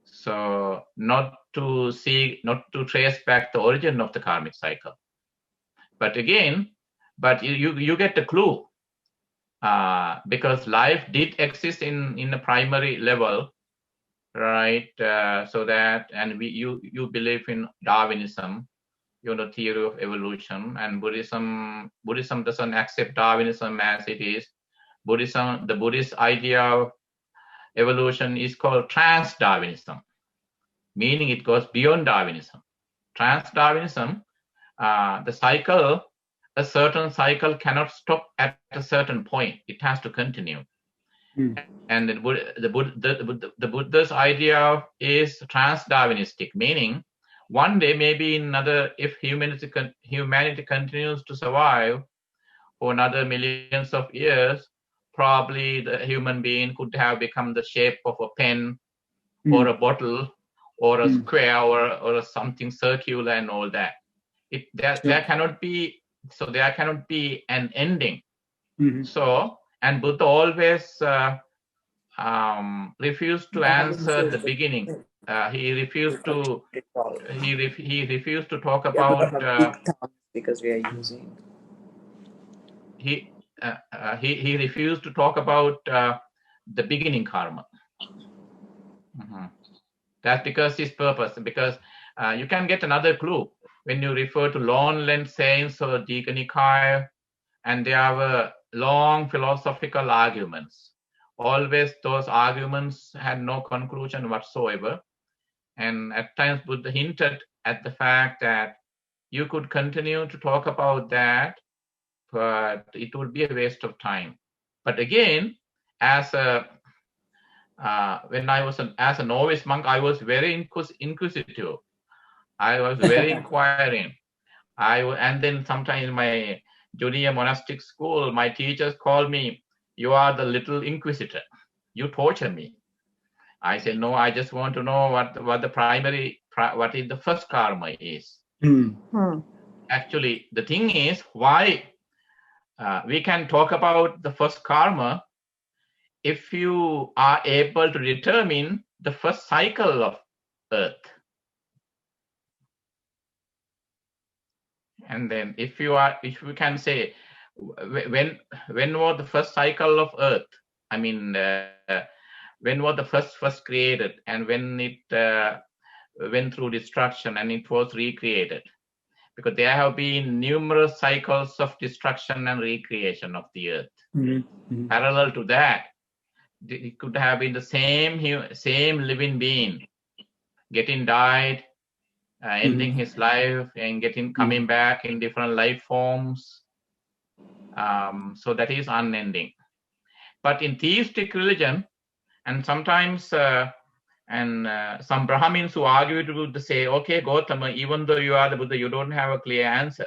So not to trace back the origin of the karmic cycle. But again, you get the clue, because life did exist in a primary level, right? So that, and you believe in Darwinism, theory of evolution, and Buddhism doesn't accept Darwinism as it is. The Buddhist idea of evolution is called trans-Darwinism, meaning it goes beyond Darwinism. Trans-Darwinism, a certain cycle cannot stop at a certain point. It has to continue. And the Buddha's idea is trans-Darwinistic, meaning one day, maybe if humanity continues to survive for another millions of years, probably the human being could have become the shape of a pen or a bottle or a square or something circular and all that. There cannot be, so there cannot be an ending. So, and Buddha always refused to answer the beginning. He refused to talk about because we are using he refused to talk about the beginning karma. That's because his purpose. Because you can get another clue when you refer to Lone Saints or Dika Nikaya, and there are long philosophical arguments. Always those arguments had no conclusion whatsoever. And at times Buddha hinted at the fact that you could continue to talk about that, but it would be a waste of time. But again, as a when I was as a novice monk, I was very inquisitive. I was very inquiring. And then sometimes in my junior monastic school, my teachers called me, "You are the little inquisitor. You torture me." I said, "No, I just want to know what the primary, what is the first karma is." Actually, the thing is why we can talk about the first karma if you are able to determine the first cycle of Earth. And then if you can say, when was the first cycle of Earth? I mean, when was the first created, and when it went through destruction and it was recreated? Because there have been numerous cycles of destruction and recreation of the Earth. Parallel to that, it could have been the same living being getting died, ending his life and coming back in different life forms. So that is unending. But in theistic religion, and sometimes some Brahmins who argue to Buddha say, "Okay, Gautama, even though you are the Buddha, you don't have a clear answer.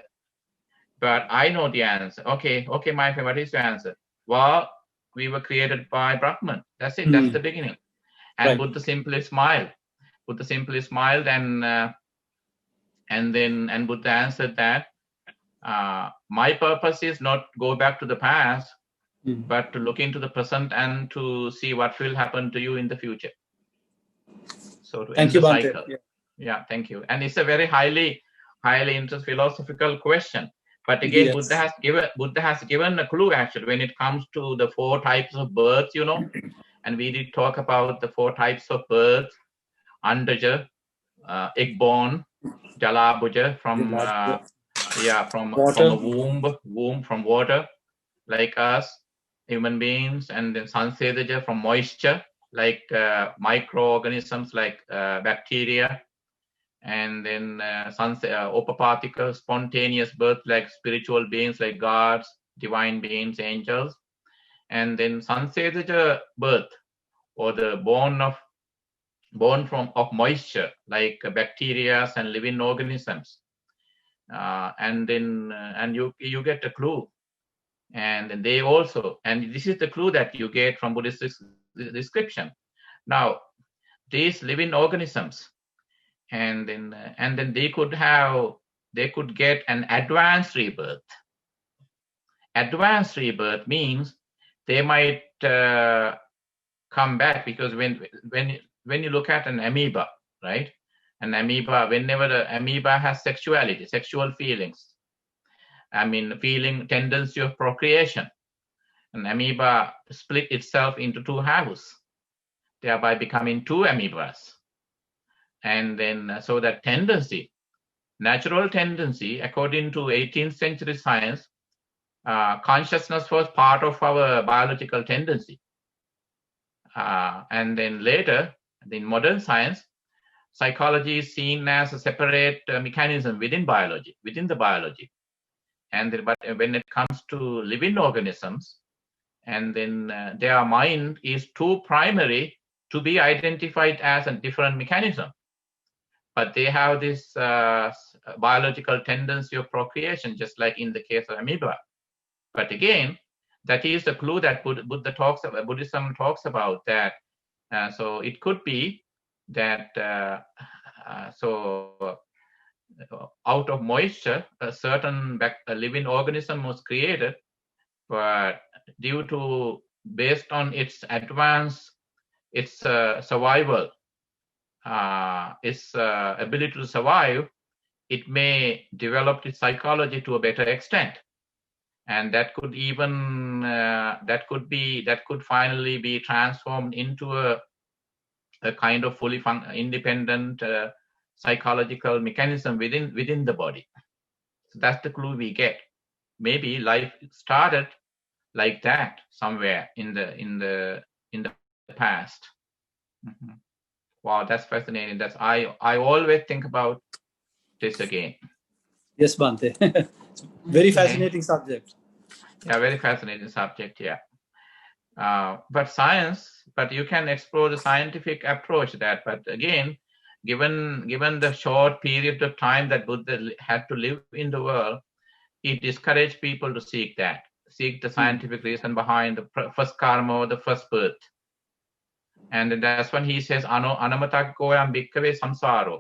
But I know the answer." Okay, my friend, what is your answer? Well, we were created by Brahman. That's it. That's the beginning. And Buddha simply smiled. And Buddha answered that my purpose is not go back to the past, but to look into the present and to see what will happen to you in the future. So to end the cycle. Yeah, thank you. And it's a very highly interesting philosophical question. But again, Buddha has given a clue actually when it comes to the 4 types of birth, and we did talk about the 4 types of birth: Andaja, egg-born, Jalabhuja from a womb from water, like us human beings, and then Sansedaja from moisture, like microorganisms like bacteria, and then Upapathika, spontaneous birth, like spiritual beings like gods, divine beings, angels, and then Sansedaja birth, or the born of moisture, like bacteria and living organisms. And then and you get a clue, and they also, and this is the clue that you get from Buddhist description. Now, these living organisms, and then they could get an advanced rebirth. Advanced rebirth means they might come back, because when you look at an amoeba, right? An amoeba, whenever the amoeba has sexuality, sexual feelings, feeling tendency of procreation, an amoeba split itself into 2 halves, thereby becoming 2 amoebas. And then so that tendency, natural tendency, according to 18th century science, consciousness was part of our biological tendency. And then later, in modern science, psychology is seen as a separate mechanism within the biology. But when it comes to living organisms, and then their mind is too primary to be identified as a different mechanism. But they have this biological tendency of procreation, just like in the case of amoeba. But again, That is the clue that Buddhism talks about that. So it could be that out of moisture, a certain living organism was created, but due to based on its survival, its ability to survive, it may develop its psychology to a better extent, and that could even that could finally be transformed into a kind of fully independent psychological mechanism within the body. So that's the clue we get. Maybe life started like that somewhere in the past. Mm-hmm. Wow, that's fascinating. I always think about this again. Yes, Bhante. Very fascinating subject. Yeah, very fascinating subject. Yeah. But you can explore the scientific approach that. But again, given the short period of time that Buddha had to live in the world, he discouraged people to seek the scientific reason behind the first karma or the first birth. And that's when he says, Anamatakkoyam bhikkave samsaro.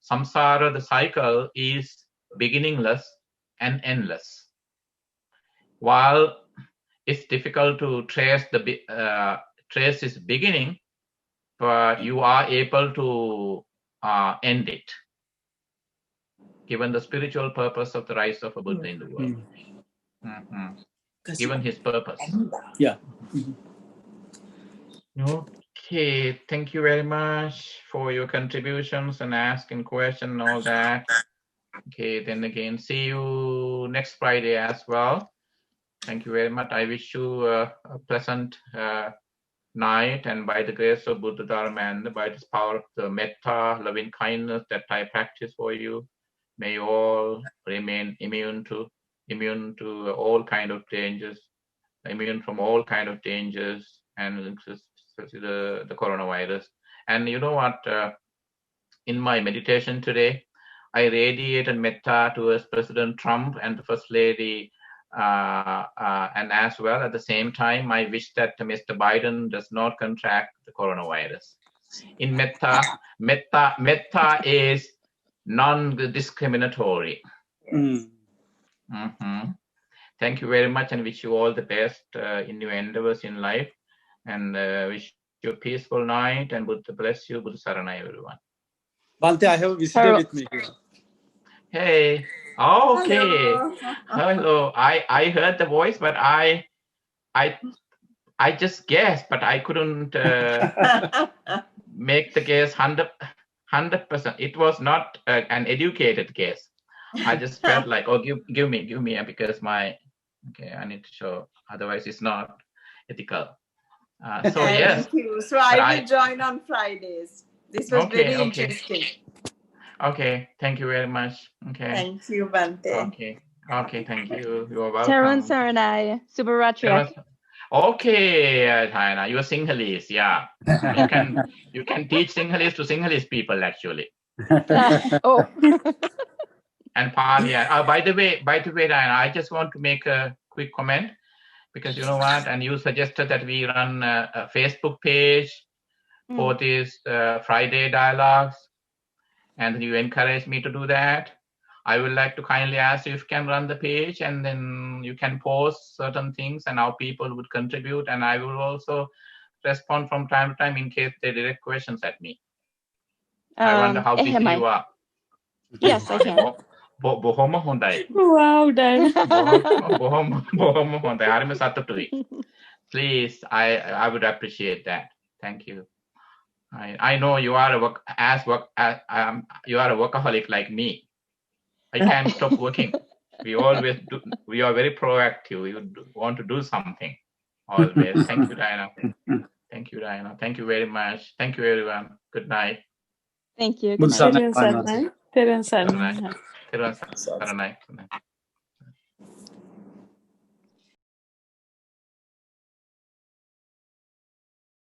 Samsara, the cycle, is beginningless and endless. While it's difficult to trace its beginning, but you are able to end it, given the spiritual purpose of the rise of a Buddha in the world. Mm-hmm. Given his purpose. Yeah. Okay, thank you very much for your contributions and asking questions and all that. Okay, then again, see you next Friday as well. Thank you very much. I wish you a pleasant night, and by the grace of Buddha Dharma and by the power of the metta, loving kindness that I practice for you, may you all remain immune to all kind of dangers, immune from all kind of dangers, and the coronavirus. And you know what? In my meditation today, I radiated metta towards President Trump and the First Lady, and as well at the same time, I wish that Mr. Biden does not contract the coronavirus. In metta is non-discriminatory. Mm-hmm. Thank you very much, and wish you all the best in your endeavors in life, and wish you a peaceful night, and Buddha bless you. Buddha Saranai, everyone. Bhante, I have a visitor with me here. Hey. Okay. Hello. I heard the voice, but I just guessed, but I couldn't make the guess 100%. It was not an educated guess. I just felt like, oh, give me, because I need to show. Otherwise, it's not ethical. So yes. Thank you. So I will join on Fridays. This was very interesting. Okay, thank you very much. Okay. Thank you, Bhante. Okay, thank you. You are welcome. Thero and Saranai, Subaratri. Okay, Taina, you are Sinhalese, yeah. You can teach Sinhalese to Sinhalese people, actually. Oh. And Pali. By the way, Taina, I just want to make a quick comment, because you know what? And you suggested that we run a Facebook page for this Friday dialogues, and you encouraged me to do that. I would like to kindly ask you if you can run the page, and then you can post certain things and how people would contribute, and I will also respond from time to time in case they direct questions at me. I wonder how busy you are. Yes, I can. Wow, Dan. Please, I would appreciate that. Thank you. I know you are you are a workaholic like me. I can't stop working. We always do. We are very proactive. We want to do something always. Thank you, Diana. Thank you, Diana. Thank you very much. Thank you, everyone. Good night. Thank you. Good night.